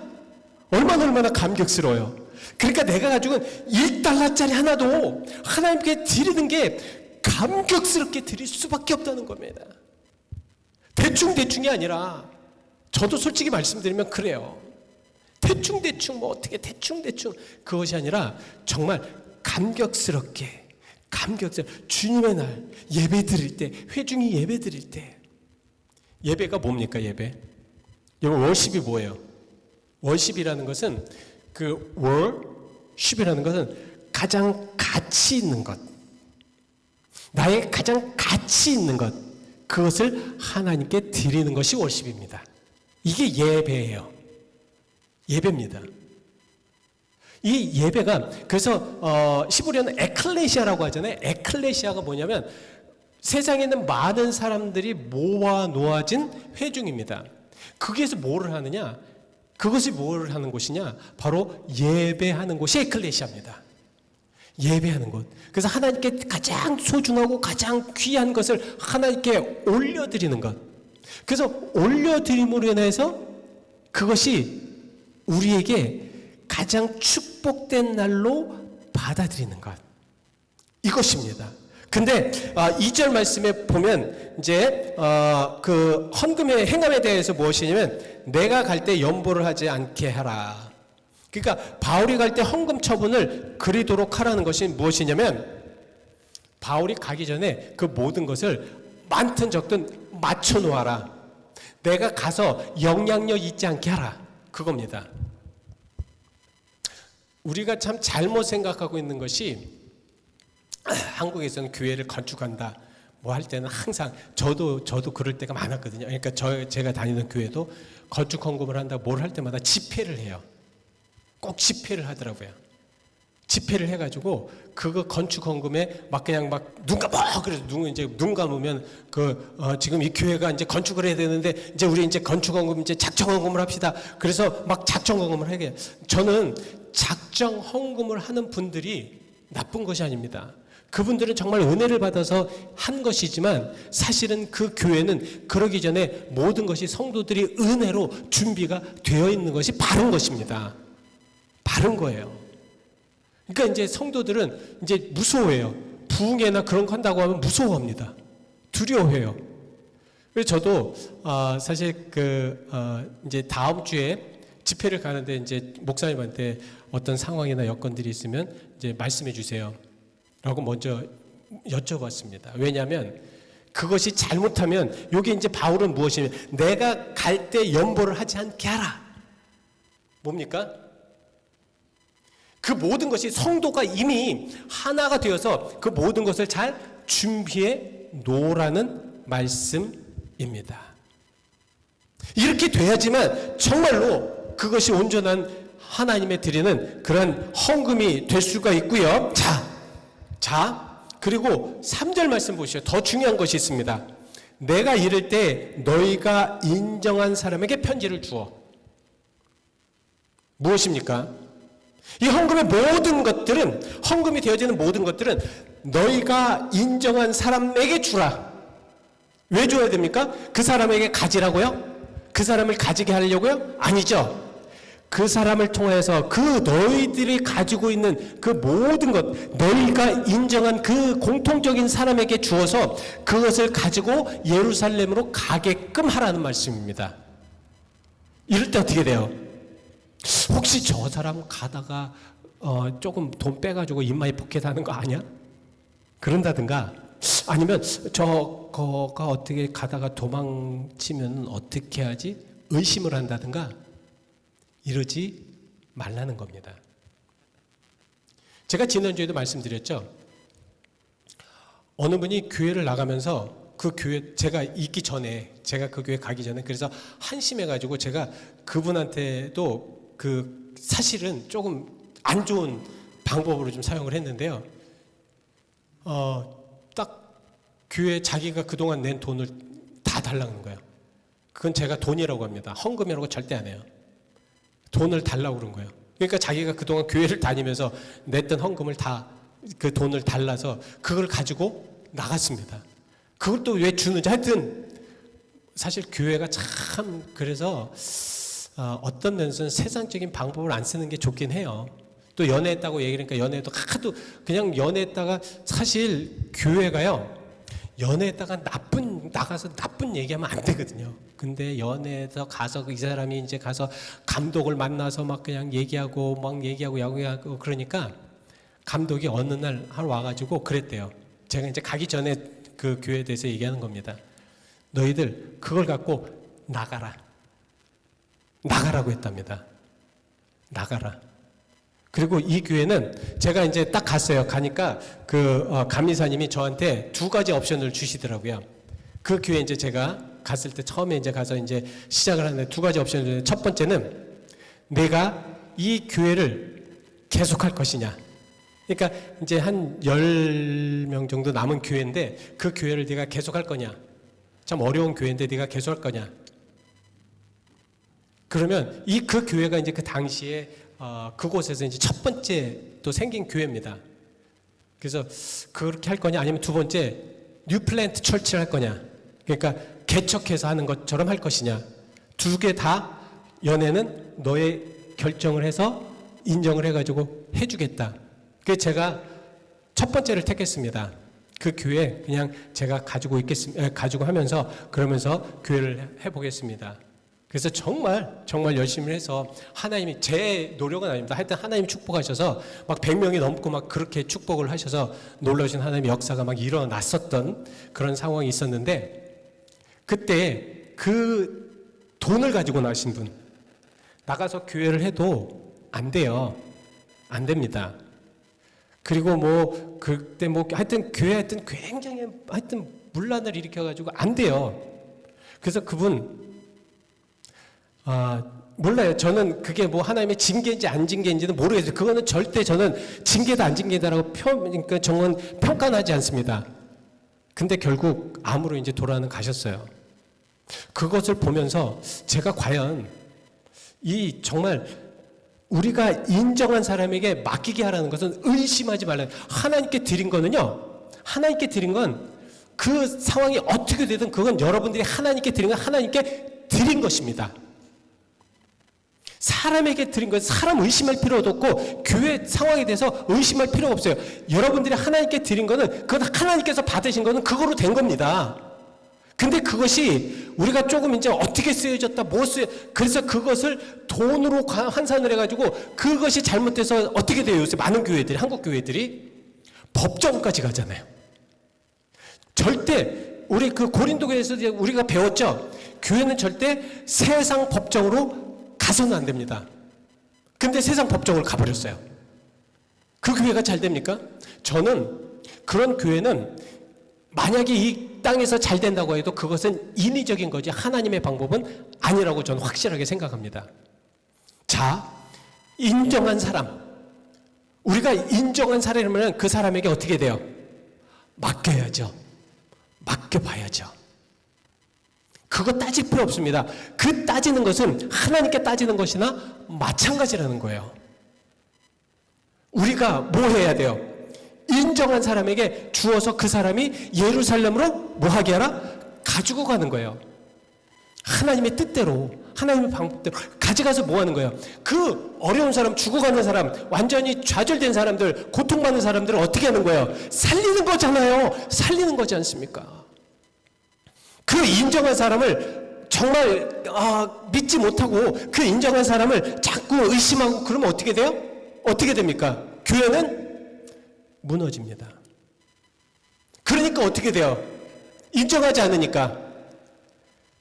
얼마나 감격스러워요. 그러니까 내가 가지고 1달러짜리 하나도 하나님께 드리는 게 감격스럽게 드릴 수밖에 없다는 겁니다. 대충이 아니라 저도 솔직히 말씀드리면 그래요. 대충 뭐 어떻게 대충 그것이 아니라 정말 감격스럽게 주님의 날 예배 드릴 때, 회중이 예배 드릴 때, 예배가 뭡니까? 예배 여러분, 월십이 뭐예요? 월십이라는 것은 월십이라는 것은 가장 가치 있는 것, 나의 가장 가치 있는 것, 그것을 하나님께 드리는 것이 월십입니다. 이게 예배예요. 예배입니다. 이 예배가 그래서 히브리어는 에클레시아라고 하잖아요. 에클레시아가 뭐냐면 세상에 있는 많은 사람들이 모아 놓아진 회중입니다. 거기에서 뭐를 하느냐? 그것이 뭐를 하는 곳이냐? 바로 예배하는 곳이 에클레시아입니다. 예배하는 곳. 그래서 하나님께 가장 소중하고 가장 귀한 것을 하나님께 올려드리는 것. 그래서 올려드림으로 인해서 그것이 우리에게 가장 축복된 날로 받아들이는 것. 이것입니다. 근데 2절 말씀에 보면 이제 그 헌금의 행함에 대해서 무엇이냐면 내가 갈 때 연보를 하지 않게 하라. 그러니까 바울이 갈 때 헌금 처분을 그리도록 하라는 것이 무엇이냐면 바울이 가기 전에 그 모든 것을 많든 적든 맞춰 놓아라. 내가 가서 영향력 있지 않게 하라. 그겁니다. 우리가 참 잘못 생각하고 있는 것이 한국에서는 교회를 건축한다 뭐 할 때는 항상 저도 그럴 때가 많았거든요. 그러니까 제가 다니는 교회도 건축 헌금을 한다 뭘 할 때마다 집회를 해요. 꼭 집회를 하더라고요. 집회를 해가지고 그거 건축 헌금에 막 그냥 막 눈 감아. 그래서 눈 감으면 지금 이 교회가 이제 건축을 해야 되는데 이제 우리 이제 건축 헌금 이제 작정 헌금을 합시다. 그래서 막 작정 헌금을 하게 해요. 저는 작정 헌금을 하는 분들이 나쁜 것이 아닙니다. 그분들은 정말 은혜를 받아서 한 것이지만 사실은 그 교회는 그러기 전에 모든 것이 성도들이 은혜로 준비가 되어 있는 것이 바른 것입니다. 바른 거예요. 그러니까 이제 성도들은 이제 무서워해요. 부흥회나 그런 거 한다고 하면 무서워합니다. 두려워해요. 그래서 저도 사실 이제 다음 주에 집회를 가는데 이제 목사님한테 어떤 상황이나 여건들이 있으면 이제 말씀해 주세요. 라고 먼저 여쭤봤습니다. 왜냐하면 그것이 잘못하면 여기 이제 바울은 무엇이냐면 내가 갈 때 연보를 하지 않게 하라. 뭡니까? 그 모든 것이 성도가 이미 하나가 되어서 그 모든 것을 잘 준비해 놓으라는 말씀입니다. 이렇게 돼야지만 정말로 그것이 온전한 하나님의 드리는 그런 헌금이 될 수가 있고요. 자, 그리고 3절 말씀 보시죠. 더 중요한 것이 있습니다. 내가 이를 때 너희가 인정한 사람에게 편지를 주어. 무엇입니까? 이 헌금의 모든 것들은, 헌금이 되어지는 모든 것들은 너희가 인정한 사람에게 주라. 왜 줘야 됩니까? 그 사람에게 가지라고요? 그 사람을 가지게 하려고요? 아니죠. 그 사람을 통해서 그 너희들이 가지고 있는 그 모든 것, 너희가 인정한 그 공통적인 사람에게 주어서 그것을 가지고 예루살렘으로 가게끔 하라는 말씀입니다. 이럴 때 어떻게 돼요? 혹시 저 사람 가다가 조금 돈 빼가지고 입마에 포켓하는 거 아니야? 그런다든가 아니면 저거가 어떻게 가다가 도망치면 어떻게 하지? 의심을 한다든가 이러지 말라는 겁니다. 제가 지난주에도 말씀드렸죠. 어느 분이 교회를 나가면서 그 교회 제가 있기 전에 제가 그 교회 가기 전에 그래서 한심해가지고 제가 그분한테도 그 사실은 조금 안 좋은 방법으로 좀 사용을 했는데요. 딱 교회 자기가 그동안 낸 돈을 다 달라는 거예요. 그건 제가 돈이라고 합니다. 헌금이라고 절대 안 해요. 돈을 달라고 그런 거예요. 그러니까 자기가 그동안 교회를 다니면서 냈던 헌금을 다 그 돈을 달라서 그걸 가지고 나갔습니다. 그걸 또 왜 주는지 하여튼 사실 교회가 참 그래서 어떤 면에서는 세상적인 방법을 안 쓰는 게 좋긴 해요. 또 연애했다고 얘기하니까 연애도 하도 그냥 연애했다가 사실 교회가요. 연애했다가 나가서 나쁜 얘기하면 안 되거든요. 근데 연애에서 가서 이 사람이 이제 가서 감독을 만나서 막 그냥 얘기하고 야구하고 그러니까 감독이 어느 날 하루 와가지고 그랬대요. 제가 이제 가기 전에 그 교회에 대해서 얘기하는 겁니다. 너희들 그걸 갖고 나가라고 했답니다. 나가라. 그리고 이 교회는 제가 이제 딱 갔어요. 가니까 감리사님이 저한테 두 가지 옵션을 주시더라고요. 그 교회 이제 제가 갔을 때 처음에 이제 가서 이제 시작을 하는데 두 가지 옵션을 주는데 첫 번째는 내가 이 교회를 계속할 것이냐. 그러니까 이제 한 10명 정도 남은 교회인데 그 교회를 네가 계속할 거냐. 참 어려운 교회인데 네가 계속할 거냐. 그러면 그 교회가 이제 그 당시에 그곳에서 이제 첫 번째 또 생긴 교회입니다. 그래서 그렇게 할 거냐 아니면 두 번째 뉴플랜트 철치를 할 거냐. 그러니까 개척해서 하는 것처럼 할 것이냐. 두 개 다 연애는 너의 결정을 해서 인정을 해가지고 해주겠다. 그래서 제가 첫 번째를 택했습니다. 그 교회 그냥 제가 가지고 하면서 그러면서 교회를 해보겠습니다. 그래서 정말 열심히 해서 하나님이 제 노력은 아닙니다. 하여튼 하나님이 축복하셔서 막 100명이 넘고 막 그렇게 축복을 하셔서 놀라우신 하나님의 역사가 막 일어났었던 그런 상황이 있었는데 그때 그 돈을 가지고 나신 분 나가서 교회를 해도 안 돼요. 안 됩니다. 그리고 뭐 그때 뭐 하여튼 교회 하여튼 굉장히 하여튼 문란을 일으켜가지고 안 돼요. 그래서 그분 몰라요. 저는 그게 뭐 하나님의 징계인지 안 징계인지는 모르겠어요. 그거는 절대 저는 징계다 안 징계다라고 그러니까 정원 평가하지 않습니다. 근데 결국 암으로 이제 돌아는 가셨어요. 그것을 보면서 제가 과연 이 정말 우리가 인정한 사람에게 맡기게 하라는 것은 의심하지 말라. 하나님께 드린 거는요. 하나님께 드린 건 그 상황이 어떻게 되든 그건 여러분들이 하나님께 드린 건 하나님께 드린 것입니다. 사람에게 드린 것, 사람 의심할 필요도 없고 교회 상황에 대해서 의심할 필요가 없어요. 여러분들이 하나님께 드린 거는 그건 하나님께서 받으신 거는 그거로 된 겁니다. 근데 그것이 우리가 조금 이제 어떻게 쓰여졌다, 그래서 그것을 돈으로 환산을 해가지고 그것이 잘못돼서 어떻게 돼요? 요새 많은 교회들이, 한국 교회들이 법정까지 가잖아요. 절대 우리 그 고린도교에서 우리가 배웠죠. 교회는 절대 세상 법정으로 가서는 안 됩니다. 근데 세상 법정을 가버렸어요. 그 교회가 잘 됩니까? 저는 그런 교회는 만약에 이 땅에서 잘 된다고 해도 그것은 인위적인 거지 하나님의 방법은 아니라고 저는 확실하게 생각합니다. 자, 인정한 사람. 우리가 인정한 사람이면 그 사람에게 어떻게 돼요? 맡겨야죠. 맡겨봐야죠. 그거 따질 필요 없습니다. 그 따지는 것은 하나님께 따지는 것이나 마찬가지라는 거예요. 우리가 뭐 해야 돼요? 인정한 사람에게 주어서 그 사람이 예루살렘으로 뭐 하게 하라? 가지고 가는 거예요. 하나님의 뜻대로, 하나님의 방법대로 가져가서 뭐 하는 거예요? 그 어려운 사람, 죽어가는 사람, 완전히 좌절된 사람들, 고통받는 사람들을 어떻게 하는 거예요? 살리는 거잖아요. 살리는 거지 않습니까? 그 인정한 사람을 정말 믿지 못하고 그 인정한 사람을 자꾸 의심하고 그러면 어떻게 돼요? 어떻게 됩니까? 교회는 무너집니다. 그러니까 어떻게 돼요? 인정하지 않으니까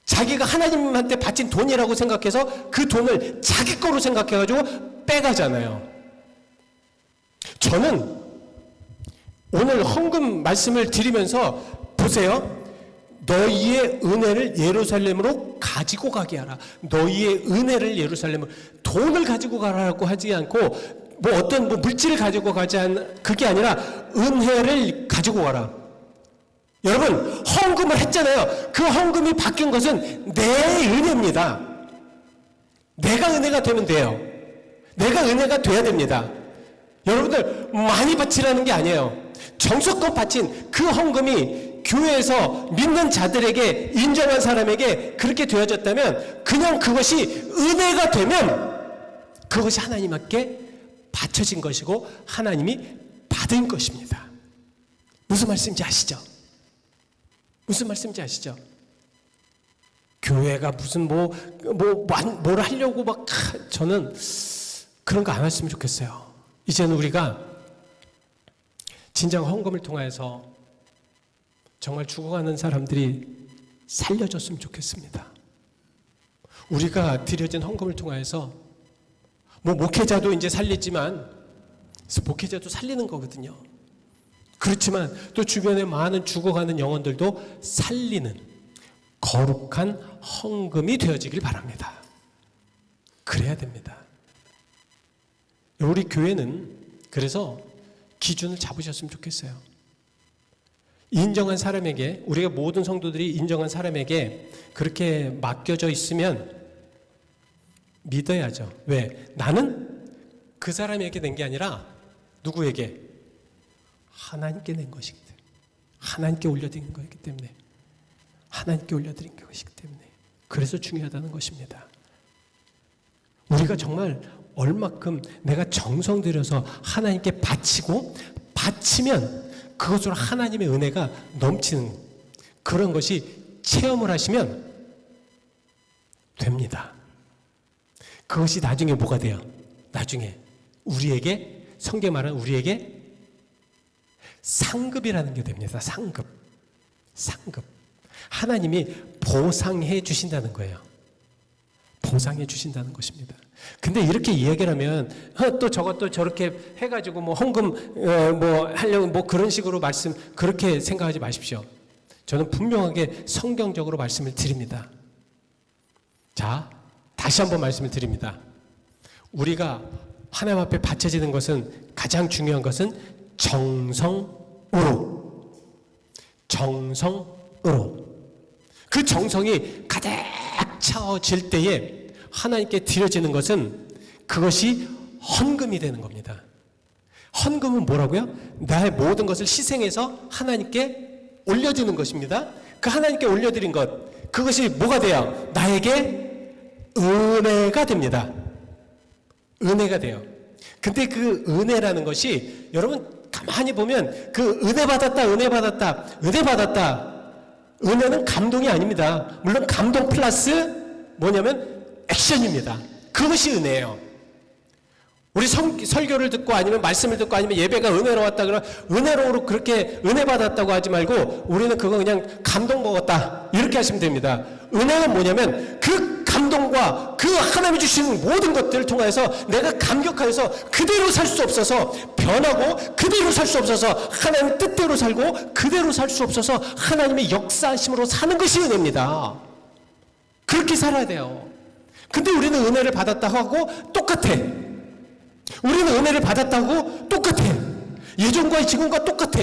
자기가 하나님한테 바친 돈이라고 생각해서 그 돈을 자기 거로 생각해가지고 빼가잖아요. 저는 오늘 헌금 말씀을 드리면서 보세요. 너희의 은혜를 예루살렘으로 가지고 가게 하라. 너희의 은혜를 예루살렘으로, 돈을 가지고 가라고 하지 않고 뭐 어떤 물질을 가지고 가지 그게 아니라 은혜를 가지고 가라. 여러분, 헌금을 했잖아요. 그 헌금이 바뀐 것은 내 은혜입니다. 내가 은혜가 되면 돼요. 내가 은혜가 돼야 됩니다. 여러분들 많이 바치라는 게 아니에요. 정성껏 바친 그 헌금이 교회에서 믿는 자들에게, 인정한 사람에게 그렇게 되어졌다면, 그냥 그것이 은혜가 되면 그것이 하나님께 바쳐진 것이고 하나님이 받은 것입니다. 무슨 말씀인지 아시죠? 무슨 말씀인지 아시죠? 교회가 무슨 뭘 하려고 저는 그런 거 안 했으면 좋겠어요. 이제는 우리가 진정 헌금을 통해서 정말 죽어가는 사람들이 살려줬으면 좋겠습니다. 우리가 드려진 헌금을 통해서 목회자도 이제 살리지만, 목회자도 살리는 거거든요. 그렇지만 또 주변에 많은 죽어가는 영혼들도 살리는 거룩한 헌금이 되어지길 바랍니다. 그래야 됩니다. 우리 교회는 그래서 기준을 잡으셨으면 좋겠어요. 인정한 사람에게, 우리가 모든 성도들이 인정한 사람에게 그렇게 맡겨져 있으면 믿어야죠. 왜? 나는 그 사람에게 낸 게 아니라 누구에게? 하나님께 낸 것이기 때문에, 하나님께 올려드린 것이기 때문에, 하나님께 올려드린 것이기 때문에, 그래서 중요하다는 것입니다. 우리가 정말 얼마큼 내가 정성 들여서 하나님께 바치면 그것으로 하나님의 은혜가 넘치는 그런 것이 체험을 하시면 됩니다. 그것이 나중에 뭐가 돼요? 나중에 우리에게, 성경 말하는 우리에게 상급이라는 게 됩니다. 상급. 하나님이 보상해 주신다는 거예요. 보상해 주신다는 것입니다. 근데 이렇게 이야기를 하면 또 저것도 저렇게 해가지고 헌금 하려고 그런 식으로 그렇게 생각하지 마십시오. 저는 분명하게 성경적으로 말씀을 드립니다. 자, 다시 한번 말씀을 드립니다. 우리가 하나님 앞에 바쳐지는 것은, 가장 중요한 것은 정성으로. 그 정성이 가득 차워질 때에 하나님께 드려지는 것은 그것이 헌금이 되는 겁니다. 헌금은 뭐라고요? 나의 모든 것을 희생해서 하나님께 올려드리는 것입니다. 그 하나님께 올려드린 것, 그것이 뭐가 돼요? 나에게 은혜가 됩니다. 은혜가 돼요. 근데 그 은혜라는 것이, 여러분 가만히 보면 그 은혜 받았다. 은혜는 감동이 아닙니다. 물론 감동 플러스 뭐냐면 액션입니다. 그것이 은혜예요. 우리 설교를 듣고 아니면 말씀을 듣고 아니면 예배가 은혜로웠다 그러면 은혜로 그렇게 은혜 받았다고 하지 말고, 우리는 그거 그냥 감동 먹었다 이렇게 하시면 됩니다. 은혜는 뭐냐면 그 감동과 그 하나님이 주시는 모든 것들을 통해서 내가 감격하여서 그대로 살 수 없어서 변하고, 그대로 살 수 없어서 하나님의 뜻대로 살고, 그대로 살 수 없어서 하나님의 역사하심으로 사는 것이 은혜입니다. 그렇게 살아야 돼요. 근데 우리는 은혜를 받았다 하고 똑같아. 우리는 은혜를 받았다고 똑같아. 예전과 지금과 똑같아.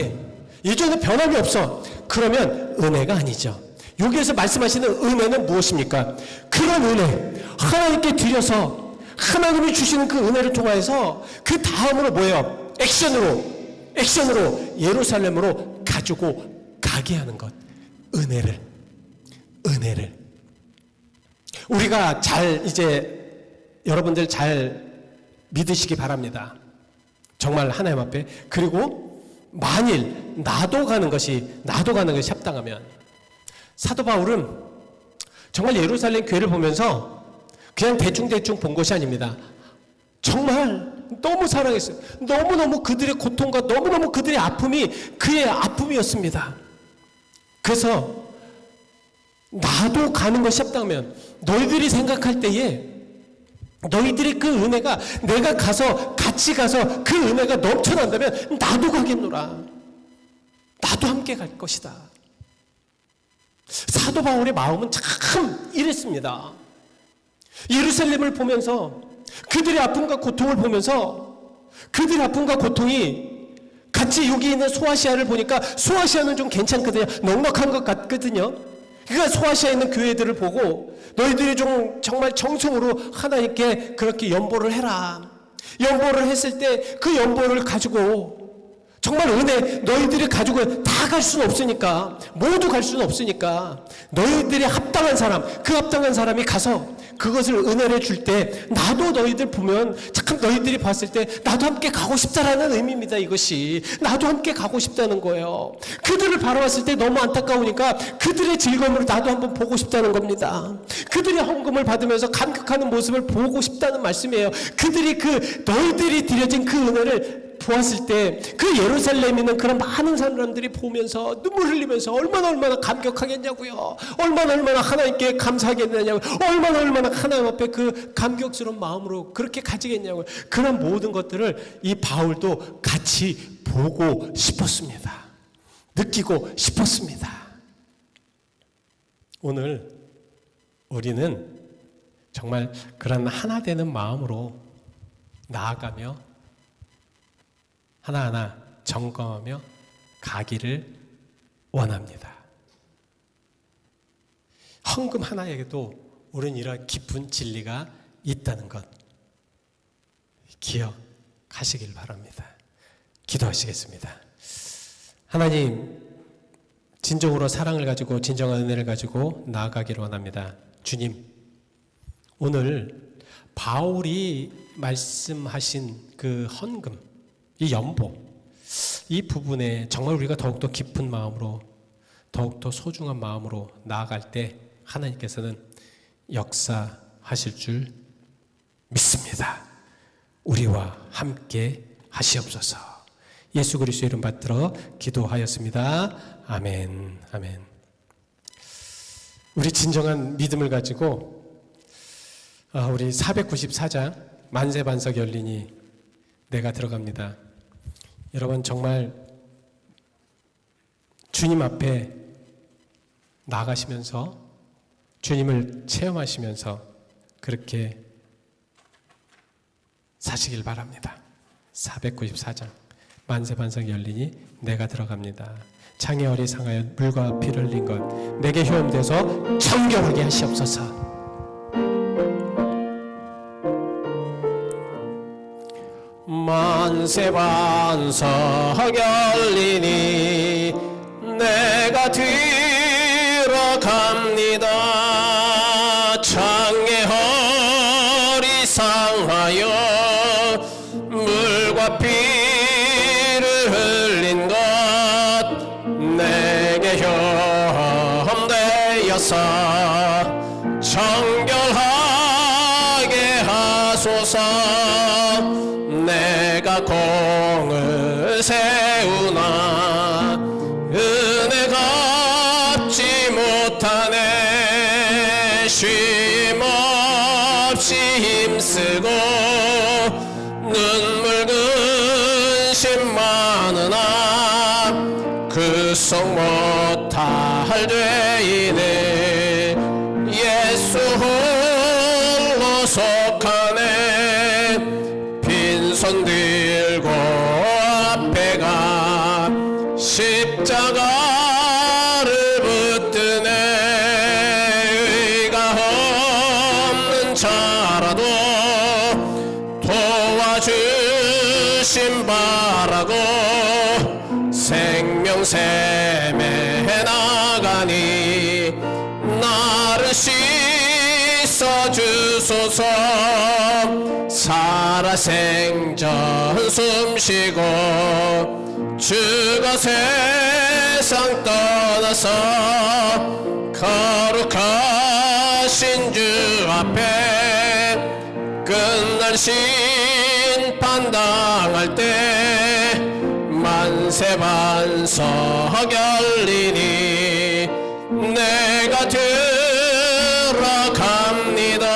예전에 변함이 없어. 그러면 은혜가 아니죠. 여기에서 말씀하시는 은혜는 무엇입니까? 그런 은혜, 하나님께 드려서 하나님이 주시는 그 은혜를 통해서 그 다음으로 뭐예요? 액션으로 예루살렘으로 가지고 가게 하는 것. 은혜를. 우리가 여러분들 잘 믿으시기 바랍니다. 정말 하나님 앞에. 그리고 만일 나도 가는 것이 합당하면, 사도 바울은 정말 예루살렘 교회를 보면서 그냥 대충 본 것이 아닙니다. 정말 너무 사랑했어요. 너무너무 그들의 고통과 너무너무 그들의 아픔이 그의 아픔이었습니다. 그래서 나도 가는 것이 합당하면, 너희들이 생각할 때에 너희들이 그 은혜가, 내가 같이 가서 그 은혜가 넘쳐난다면 나도 가겠노라. 나도 함께 갈 것이다. 사도 바울의 마음은 참 이랬습니다. 예루살렘을 보면서, 그들의 아픔과 고통을 보면서, 그들의 아픔과 고통이 같이 여기 있는 소아시아를 보니까, 소아시아는 좀 괜찮거든요. 넉넉한 것 같거든요. 그러니까 소아시아에 있는 교회들을 보고, 너희들이 정말 정성으로 하나님께 그렇게 연보를 해라. 연보를 했을 때 그 연보를 가지고 정말 은혜 너희들이 가지고 다 갈 수는 없으니까, 모두 갈 수는 없으니까 너희들이 합당한 사람, 그 합당한 사람이 가서 그것을 은혜를 줄 때 나도 너희들 보면 참 너희들이 봤을 때 나도 함께 가고 싶다라는 의미입니다. 이것이 나도 함께 가고 싶다는 거예요. 그들을 바라봤을 때 너무 안타까우니까 그들의 즐거움을 나도 한번 보고 싶다는 겁니다. 그들이 헌금을 받으면서 감격하는 모습을 보고 싶다는 말씀이에요. 그들이 너희들이 드려진 그 은혜를 보았을 때 그 예루살렘에 있는 그런 많은 사람들이 보면서 눈물 흘리면서 얼마나 감격하겠냐고요. 얼마나 하나님께 감사하겠냐고요. 얼마나 하나님 앞에 그 감격스러운 마음으로 그렇게 가지겠냐고요. 그런 모든 것들을 이 바울도 같이 보고 싶었습니다. 느끼고 싶었습니다. 오늘 우리는 정말 그런 하나 되는 마음으로 나아가며 하나하나 점검하며 가기를 원합니다. 헌금 하나에게도 우리는 이런 깊은 진리가 있다는 것 기억하시길 바랍니다. 기도하시겠습니다. 하나님, 진정으로 사랑을 가지고 진정한 은혜를 가지고 나아가기를 원합니다. 주님, 오늘 바울이 말씀하신 그 헌금, 이 연보, 이 부분에 정말 우리가 더욱더 깊은 마음으로, 더욱더 소중한 마음으로 나아갈 때 하나님께서는 역사하실 줄 믿습니다. 우리와 함께 하시옵소서. 예수 그리스도 이름 받들어 기도하였습니다. 아멘. 아멘. 우리 진정한 믿음을 가지고 우리 494장 만세반석 열리니 내가 들어갑니다. 여러분, 정말 주님 앞에 나가시면서 주님을 체험하시면서 그렇게 사시길 바랍니다. 494장 만세반석 열리니 내가 들어갑니다. 창에 어리 상하여 물과 피를 흘린 것 내게 효험돼서 정결하게 하시옵소서. 만세반석 열리니 내가 들어갑니다. 창에 허리 상하여 물과 피를 흘린 것 내게 혐되어서 정결하게 하소서. 내가 공을 세우나 은혜 갚지 못하네. 쉼없이 힘쓰고 눈물 근심 많으나 그속 못할 죄인을 예수 홀로 속하네. 빈손 들고 앞에 가 십자가를 붙드네. 의가 없는 자라도 도와주심 바라고 생명샘에 나가니 나를 씻어주소서. 살아생전 숨쉬고 주가 세상 떠나서 거룩하신 주 앞에 끝날 심판 당할 때 만세반석 열리니 내가 들어갑니다.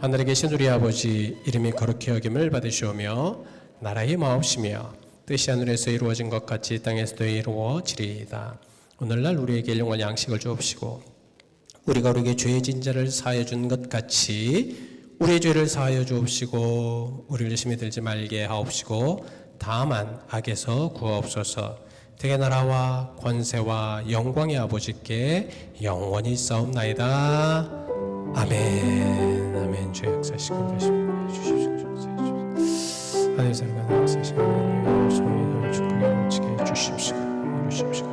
하늘에 계신 우리 아버지, 이름이 거룩히 여김을 받으시오며 나라의 마옵시며 뜻이 하늘에서 이루어진 것 같이 땅에서도 이루어지리이다. 오늘날 우리에게 일용할 양식을 주옵시고 우리가 우리에게 죄의 진자를 사하여 준 것 같이 우리의 죄를 사하여 주옵시고 우리를 심히 들지 말게 하옵시고 다만 악에서 구하옵소서. 대개 나라와 권세와 영광의 아버지께 영원히 있사옵나이다. 아멘. 아멘. 주의 역사시고 인도하시고 주십시오. 하나님의 사랑과 나아가시는 하나님의 축복에 넘치게 해주십시오. 주십시오.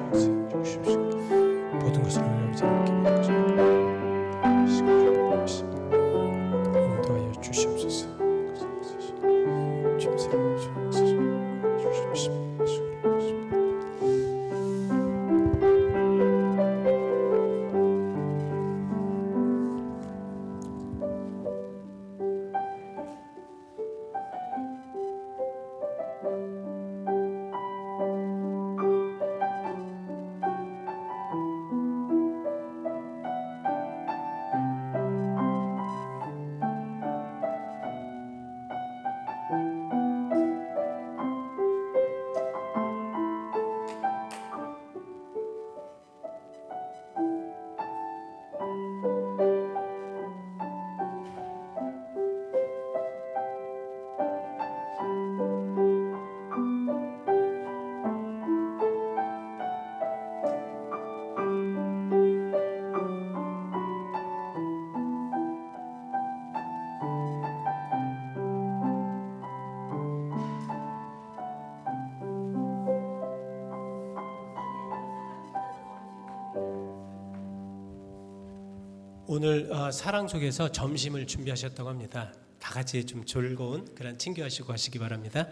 주십시오. 모든 것을 아버지 함께 인도하여 주시옵소서. 오늘 사랑 속에서 점심을 준비하셨다고 합니다. 다 같이 좀 즐거운 그런 친교하시고 하시기 바랍니다.